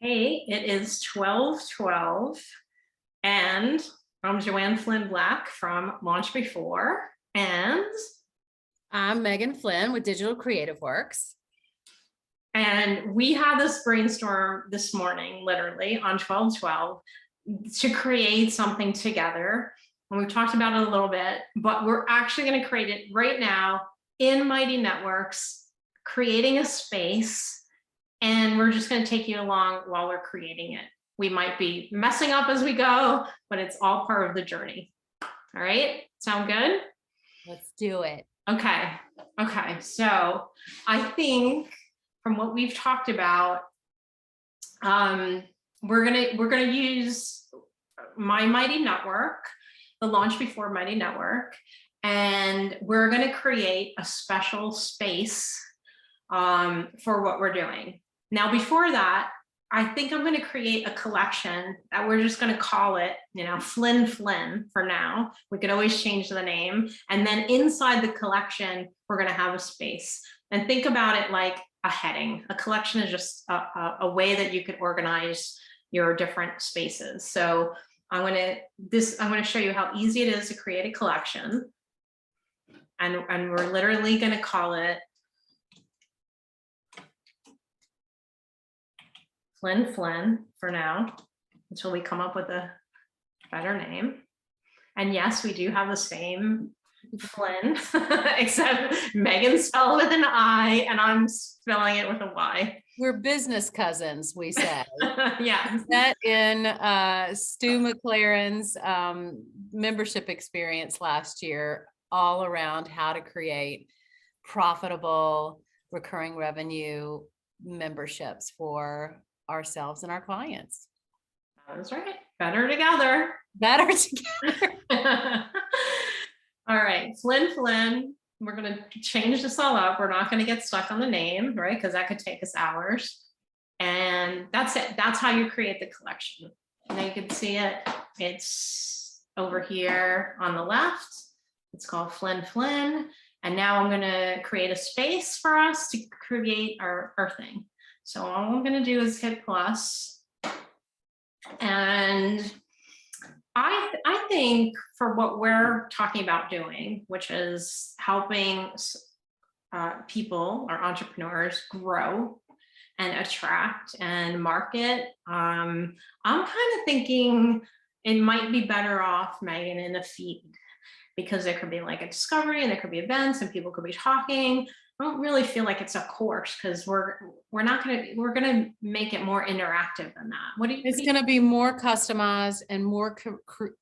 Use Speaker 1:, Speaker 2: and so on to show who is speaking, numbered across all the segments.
Speaker 1: Hey, it is 12:12, and I'm Joanne Flynn Black from Launch Before, and
Speaker 2: I'm Megan Flinn with Digital Creative Works.
Speaker 1: we had this brainstorm this morning, literally on 12:12, to create something together. And we've talked about it a little bit, but we're actually going to create it right now in Mighty Networks, creating a space. And we're just going to take you along while we're creating it. We might be messing up as we go, but it's all part of the journey. All right. Sound good?
Speaker 2: Let's do it.
Speaker 1: Okay. So I think from what we've talked about, we're gonna use my Mighty Network, the Launch Before Mighty Network, and we're gonna create a special space for what we're doing. Now, before that, I think I'm going to create a collection that we're just going to call it, Flynn for now. We could always change the name. And then inside the collection, we're going to have a space. And think about it like a heading. A collection is just a way that you could organize your different spaces. So I'm going to show you how easy it is to create a collection. And we're literally going to call it Flynn for now, until we come up with a better name. And yes, we do have the same Flynn, except Megan spelled with an I and I'm spelling it with a Y.
Speaker 2: We're business cousins, we say.
Speaker 1: Yeah.
Speaker 2: Met in Stu McLaren's membership experience last year, all around how to create profitable recurring revenue memberships for ourselves and our clients.
Speaker 1: That's right. Better together.
Speaker 2: Better together.
Speaker 1: All right. Flynn. We're going to change this all up. We're not going to get stuck on the name, right? Because that could take us hours. And that's it. That's how you create the collection. Now you can see it. It's over here on the left. It's called Flynn. And now I'm going to create a space for us to create our thing. So all I'm going to do is hit plus. And I think for what we're talking about doing, which is helping people or entrepreneurs grow and attract and market, I'm kind of thinking it might be better off, Megan, in a feed, because there could be like a discovery and there could be events and people could be talking. I don't really feel like it's a course, because we're gonna make it more interactive than that.
Speaker 2: It's going to be more customized and more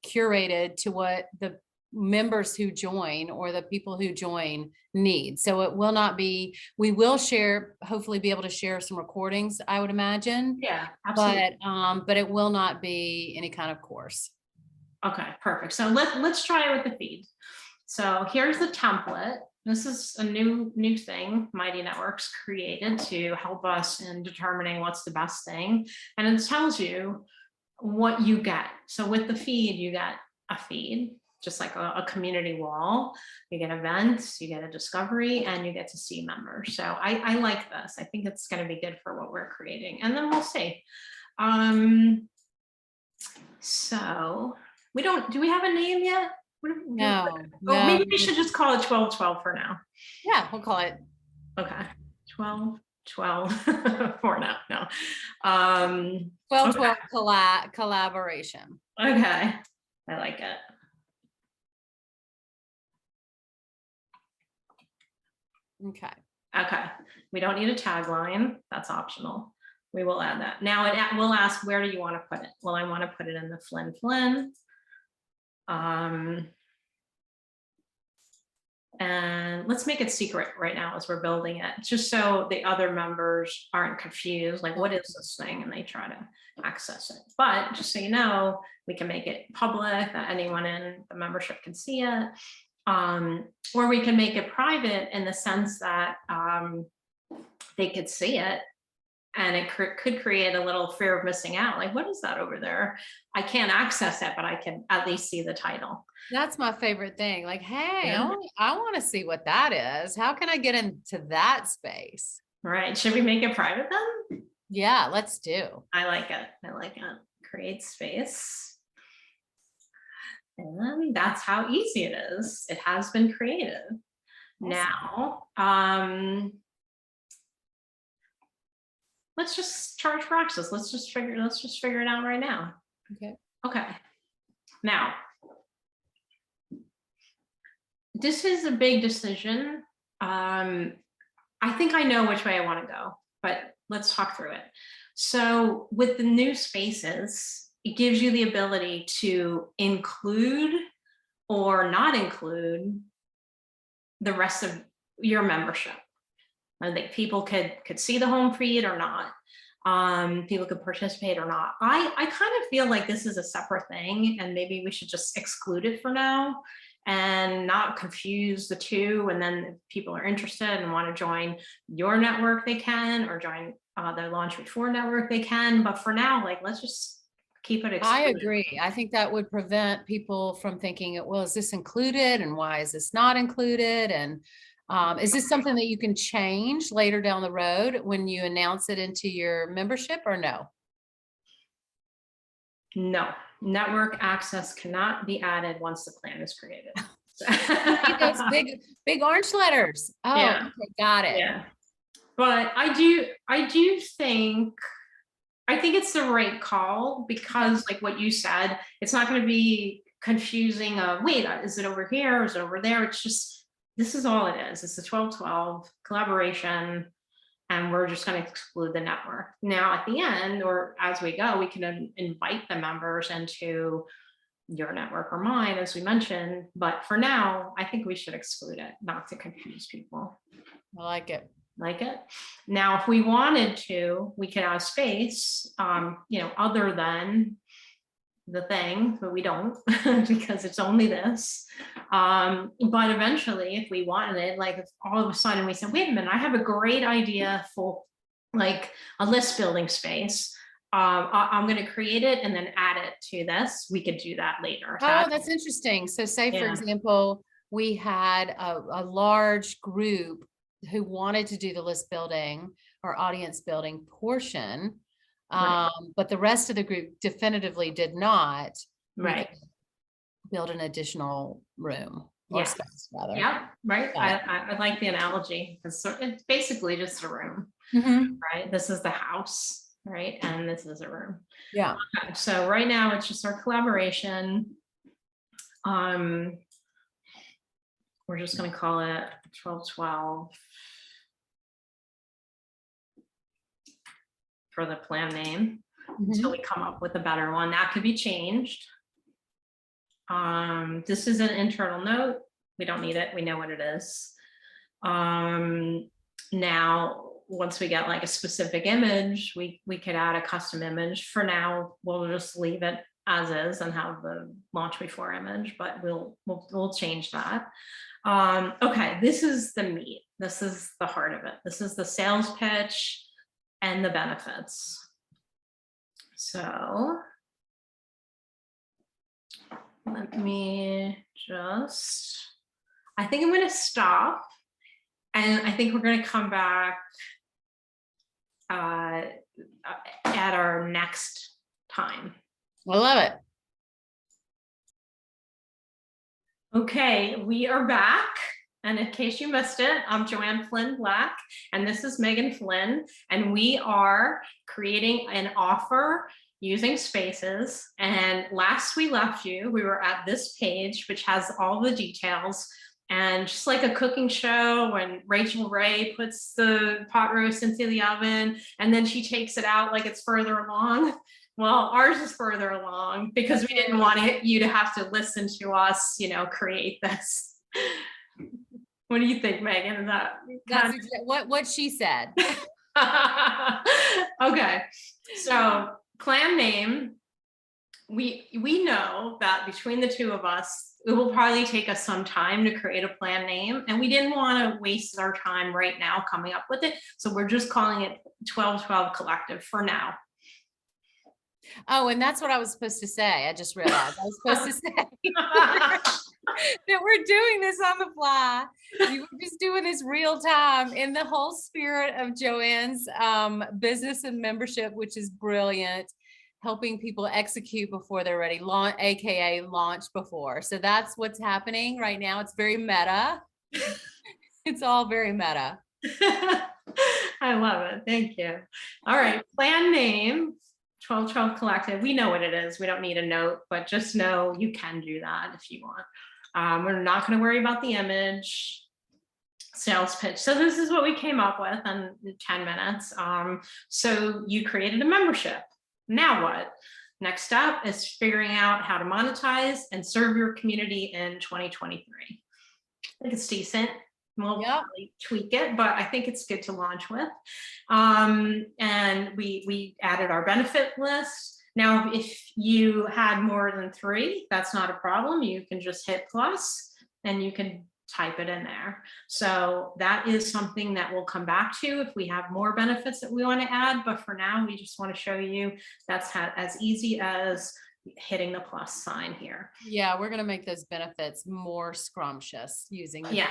Speaker 2: curated to what the members who join or the people who join need. So it will not be, we will share, hopefully be able to share some recordings, I would imagine.
Speaker 1: Yeah, absolutely.
Speaker 2: But it will not be any kind of course.
Speaker 1: Okay, perfect. So let's try it with the feed. So here's the template. This is a new thing Mighty Networks created to help us in determining what's the best thing. And it tells you what you get. So with the feed, you get a feed, just like a community wall. You get events, you get a discovery, and you get to see members. So I like this. I think it's going to be good for what we're creating. And then we'll see. So do we have a name yet?
Speaker 2: No.
Speaker 1: Maybe we should just call it 12:12 for now.
Speaker 2: Yeah, we'll call it.
Speaker 1: Okay, 12:12 for now. No.
Speaker 2: 12:12 collaboration.
Speaker 1: Okay, I like it. Okay. We don't need a tagline. That's optional. We will add that. Now it will ask, where do you want to put it? Well, I want to put it in the Flynn. And let's make it secret right now as we're building it, just so the other members aren't confused, like, what is this thing? And they try to access it. But just so you know, we can make it public, that anyone in the membership can see it. Or we can make it private in the sense that they could see it. And it could create a little fear of missing out. Like, what is that over there? I can't access it, but I can at least see the title.
Speaker 2: That's my favorite thing. Like, hey, yeah. I want to see what that is. How can I get into that space?
Speaker 1: Right. Should we make it private then?
Speaker 2: Yeah, let's do.
Speaker 1: I like it. I like it. Create space. And that's how easy it is. It has been created. Now, let's just charge for access. Let's just figure it out right now.
Speaker 2: Okay.
Speaker 1: Okay. Now, this is a big decision. I think I know which way I want to go, but let's talk through it. So with the new spaces, it gives you the ability to include or not include the rest of your membership. I think people could see the home feed or not. People could participate or not. I kind of feel like this is a separate thing, and maybe we should just exclude it for now and not confuse the two. And then if people are interested and want to join your network, they can, or join the Launch Before network, they can. But for now, like, let's just keep it excluded.
Speaker 2: I agree. I think that would prevent people from thinking, well, is this included and why is this not included? And is this something that you can change later down the road when you announce it into your membership, or no?
Speaker 1: No, network access cannot be added once the plan is created.
Speaker 2: Those big orange letters. Oh,
Speaker 1: Yeah.
Speaker 2: okay, got it.
Speaker 1: Yeah. But I do think it's the right call, because like what you said, it's not going to be confusing of, wait, is it over here? Or is it over there? It's just, this is all it is. It's the 12-12 collaboration, and we're just going to exclude the network. Now at the end, or as we go, we can invite the members into your network or mine, as we mentioned. But for now, I think we should exclude it, not to confuse people.
Speaker 2: I like it.
Speaker 1: Like it. Now, if we wanted to, we could add space, other than the thing, but we don't because it's only this. But eventually, if we wanted it, like if all of a sudden we said, wait a minute, I have a great idea for like a list building space. I'm going to create it and then add it to this. We could do that later.
Speaker 2: Oh, that's interesting. So say, for example, we had a large group who wanted to do the list building or audience building portion, but the rest of the group definitively did not.
Speaker 1: Right.
Speaker 2: Build an additional room or space, rather.
Speaker 1: Yeah, right. I like the analogy. It's basically just a room, right? This is the house, right? And this is a room.
Speaker 2: Yeah.
Speaker 1: Okay, so right now it's just our collaboration. We're just going to call it 12-12 for the plan name until we come up with a better one. That could be changed. This is an internal note. We don't need it. We know what it is. Now, once we get like a specific image, we could add a custom image. For now, we'll just leave it as is and have the Launch Before image, but we'll change that. Okay, this is the meat. This is the heart of it. This is the sales pitch and the benefits. So let me just, I think I'm going to stop, and I think we're going to come back at our next time.
Speaker 2: I love it.
Speaker 1: Okay, we are back. And in case you missed it, I'm Joanne Flynn Black, and this is Megan Flinn, and we are creating an offer using spaces. And last we left you, we were at this page, which has all the details. And just like a cooking show, when Rachel Ray puts the pot roast into the oven, and then she takes it out like it's further along. Well, ours is further along because we didn't want you to have to listen to us, create this. What do you think, Megan? Is that
Speaker 2: what she said?
Speaker 1: Okay, so plan name. We know that between the two of us, it will probably take us some time to create a plan name, and we didn't want to waste our time right now coming up with it. So we're just calling it 12-12 Collective for now.
Speaker 2: Oh, and that's what I was supposed to say. I just realized I was supposed to say that we're doing this on the fly. You were just doing this real time in the whole spirit of Joanne's business and membership, which is brilliant, helping people execute before they're ready, launch, AKA launch before. So that's what's happening right now. It's very meta. It's all very meta.
Speaker 1: I love it. Thank you. All right. Plan name 1212 Collective. We know what it is. We don't need a note, but just know you can do that if you want. We're not going to worry about the image. Sales pitch. So this is what we came up with in 10 minutes. So you created a membership. Now what? Next step is figuring out how to monetize and serve your community in 2023. I think it's decent. We'll probably tweak it, but I think it's good to launch with. And we added our benefit list. Now, if you had more than 3, that's not a problem. You can just hit plus and you can type it in there. So that is something that we'll come back to if we have more benefits that we want to add. But for now, we just want to show you that's as easy as hitting the plus sign here.
Speaker 2: Yeah, we're going to make those benefits more scrumptious using the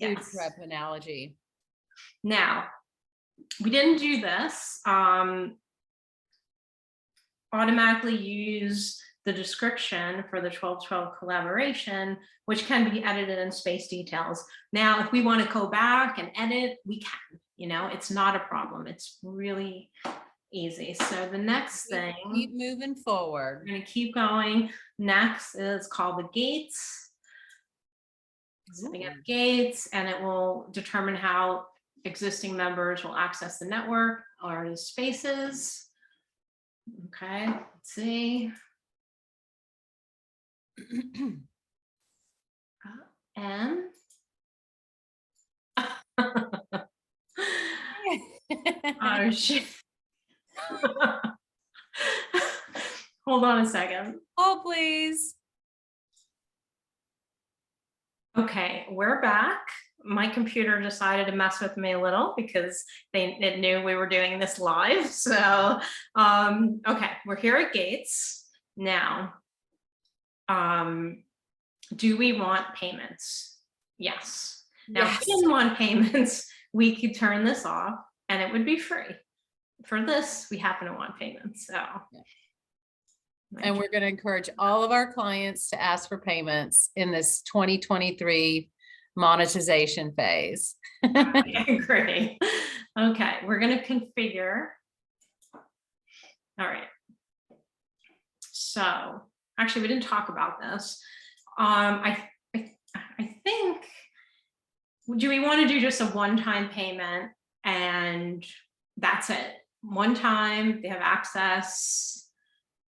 Speaker 2: food prep analogy.
Speaker 1: Now, we didn't do this. Automatically use the description for the 1212 collaboration, which can be edited in space details. Now, if we want to go back and edit, we can, it's not a problem. It's really easy. So the next thing,
Speaker 2: keep moving forward.
Speaker 1: We're going to keep going. Next is called the gates. Setting up gates, and it will determine how existing members will access the network or the spaces. Okay, let's see. And oh shit. Hold on a second.
Speaker 2: Oh, please.
Speaker 1: Okay, we're back. My computer decided to mess with me a little because it knew we were doing this live. So, okay, we're here at gates now. Do we want payments? Yes. Now, if we didn't want payments, we could turn this off and it would be free. For this, we happen to want payments. So.
Speaker 2: And we're going to encourage all of our clients to ask for payments in this 2023 monetization phase.
Speaker 1: I agree. Okay, we're going to configure. All right. So actually, we didn't talk about this. I think, do we want to do just a one-time payment and that's it? One time, they have access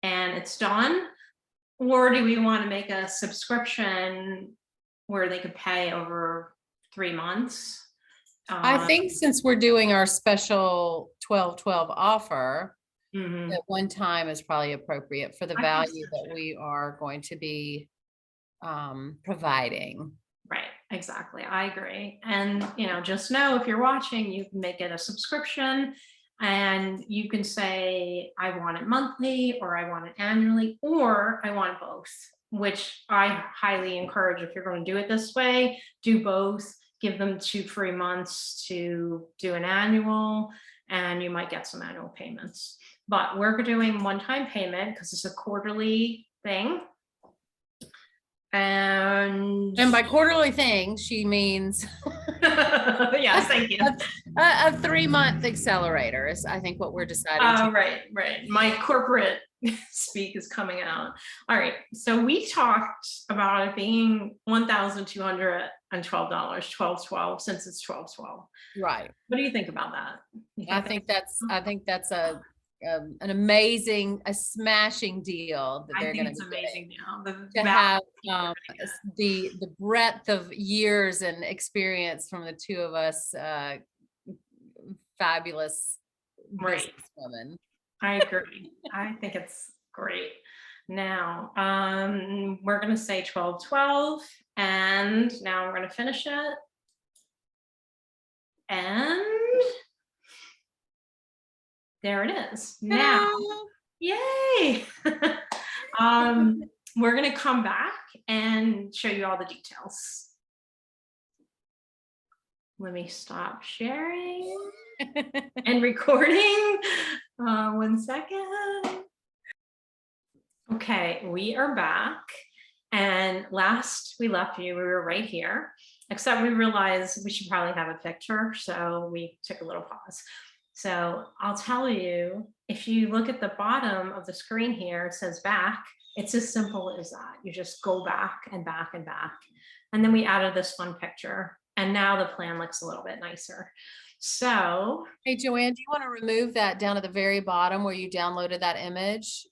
Speaker 1: and it's done? Or do we want to make a subscription where they could pay over 3 months?
Speaker 2: I think since we're doing our special 1212 offer, that one time is probably appropriate for the value that we are going to be providing.
Speaker 1: Right, exactly. I agree. And, just know if you're watching, you can make it a subscription. And you can say, I want it monthly, or I want it annually, or I want both, which I highly encourage. If you're going to do it this way, do both, give them 2 free months to do an annual, and you might get some annual payments. But we're doing one-time payment because it's a quarterly thing. And
Speaker 2: by quarterly thing, she means
Speaker 1: yes, thank you.
Speaker 2: A 3-month accelerator is, I think, what we're deciding.
Speaker 1: Right. My corporate speak is coming out. All right. So we talked about it being $1,212, 1212, since it's 1212.
Speaker 2: Right.
Speaker 1: What do you think about that?
Speaker 2: I think that's an amazing, smashing deal that they're going to be
Speaker 1: amazing deal.
Speaker 2: To have the breadth of years and experience from the two of us, fabulous business women.
Speaker 1: I agree. I think it's great. Now, we're going to say 1212, and now we're going to finish it. And there it is. Now Yay. We're going to come back and show you all the details. Let me stop sharing and recording. 1 second. Okay, we are back. And last we left you, we were right here, except we realized we should probably have a picture. So we took a little pause. So I'll tell you, if you look at the bottom of the screen here, it says back. It's as simple as that. You just go back and back and back. And then we added this fun picture. And now the plan looks a little bit nicer. So,
Speaker 2: Hey, Joanne, do you want to remove that down at the very bottom where you downloaded that image?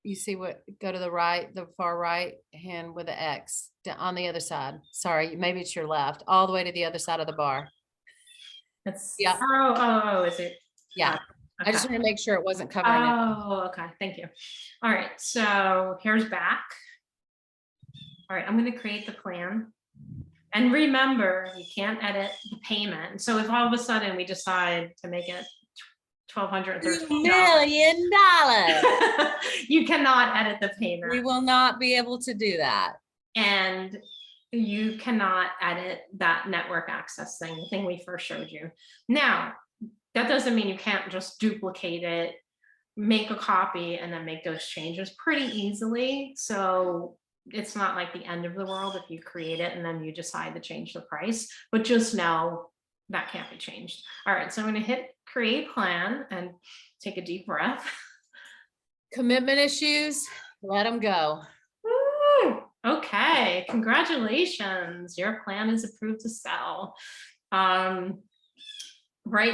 Speaker 2: You see what, go to the right, the far right hand with the X on the other side. Sorry, maybe it's your left, all the way to the other side of the bar. Yeah.
Speaker 1: Oh, is it?
Speaker 2: Yeah.
Speaker 1: Okay.
Speaker 2: I just want to make sure it wasn't covering it.
Speaker 1: Oh, okay. Thank you. All right. So here's back. All right. I'm going to create the plan. And remember, you can't edit the payment. So if all of a sudden we decide to make it $1,213
Speaker 2: $2 million,
Speaker 1: you cannot edit the payment.
Speaker 2: we will not be able to do that.
Speaker 1: And you cannot edit that network access thing, the thing we first showed you. Now, that doesn't mean you can't just duplicate it, make a copy, and then make those changes pretty easily. So it's not like the end of the world if you create it and then you decide to change the price, but just know that can't be changed. All right, so I'm going to hit create plan and take a deep breath.
Speaker 2: Commitment issues, let them go.
Speaker 1: Woo! Okay, congratulations. Your plan is approved to sell. Right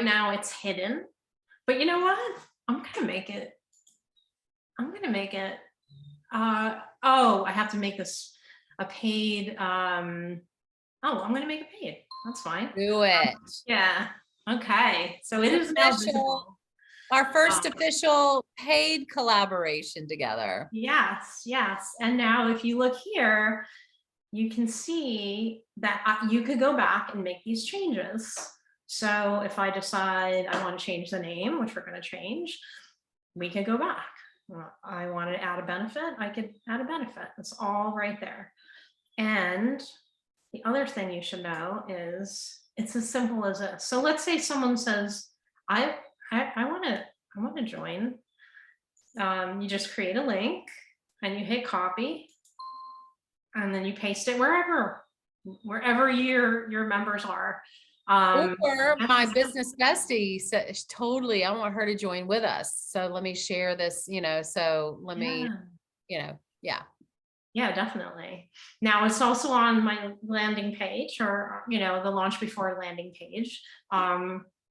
Speaker 1: now it's hidden, but you know what? I'm going to make it. Oh, I have to make this a paid. I'm going to make it paid. That's fine.
Speaker 2: Do it.
Speaker 1: Yeah. Okay. So it is now visible.
Speaker 2: Our first official paid collaboration together.
Speaker 1: Yes, yes. And now if you look here, you can see that you could go back and make these changes. So if I decide I want to change the name, which we're going to change, we can go back. I wanted to add a benefit, I could add a benefit. It's all right there. And the other thing you should know is it's as simple as this. So let's say someone says, I want to join. You just create a link and you hit copy and then you paste it wherever your members are.
Speaker 2: Or my business bestie says, totally, I want her to join with us. So let me share this, so let me, yeah.
Speaker 1: Yeah, definitely. Now it's also on my landing page or, the launch before landing page,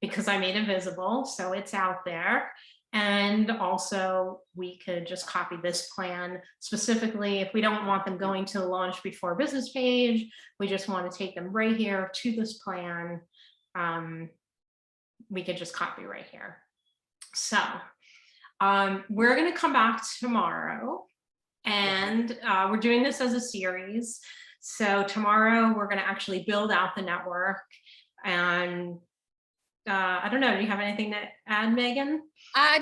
Speaker 1: because I made it visible. So it's out there. And also we could just copy this plan specifically if we don't want them going to the launch before business page. We just want to take them right here to this plan. We could just copy right here. So we're going to come back tomorrow and we're doing this as a series. So tomorrow we're going to actually build out the network and I don't know. Do you have anything to add, Megan?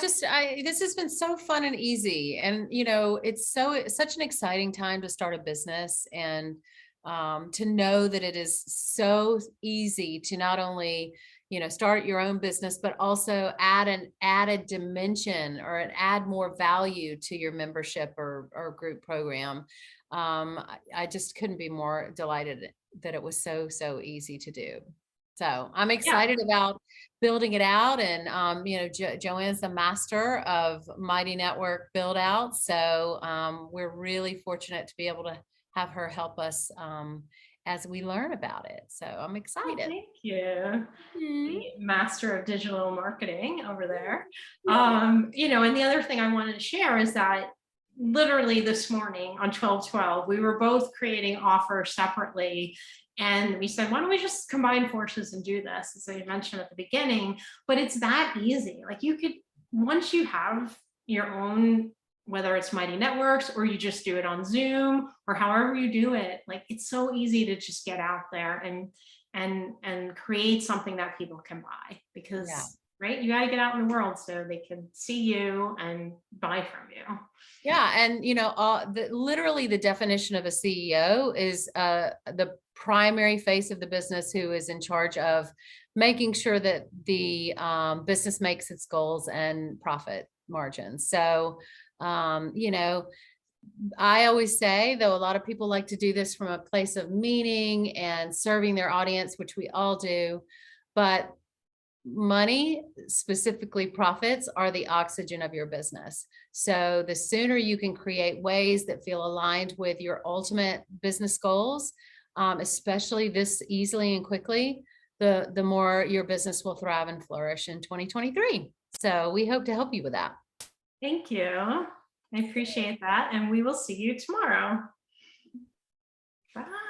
Speaker 2: This has been so fun and easy. And, it's such an exciting time to start a business and to know that it is so easy to not only, start your own business, but also add an added dimension or add more value to your membership or group program. I just couldn't be more delighted that it was so easy to do. So I'm excited about building it out. And, Joanne's the master of Mighty Network build out. So we're really fortunate to be able to have her help us as we learn about it. So I'm excited.
Speaker 1: Oh, thank you. The master of digital marketing over there. And the other thing I wanted to share is that literally this morning on 12/12, we were both creating offers separately. And we said, why don't we just combine forces and do this, as I mentioned at the beginning, but it's that easy. Like you could, once you have your own, whether it's Mighty Networks or you just do it on Zoom or however you do it, like it's so easy to just get out there and create something that people can buy because right? You got to get out in the world so they can see you and buy from you.
Speaker 2: Yeah, and literally the definition of a CEO is the primary face of the business who is in charge of making sure that the business makes its goals and profit margins. So, I always say, though a lot of people like to do this from a place of meaning and serving their audience, which we all do, but money, specifically profits, are the oxygen of your business. So the sooner you can create ways that feel aligned with your ultimate business goals, especially this easily and quickly, the more your business will thrive and flourish in 2023. So we hope to help you with that.
Speaker 1: Thank you. I appreciate that. And we will see you tomorrow. Bye.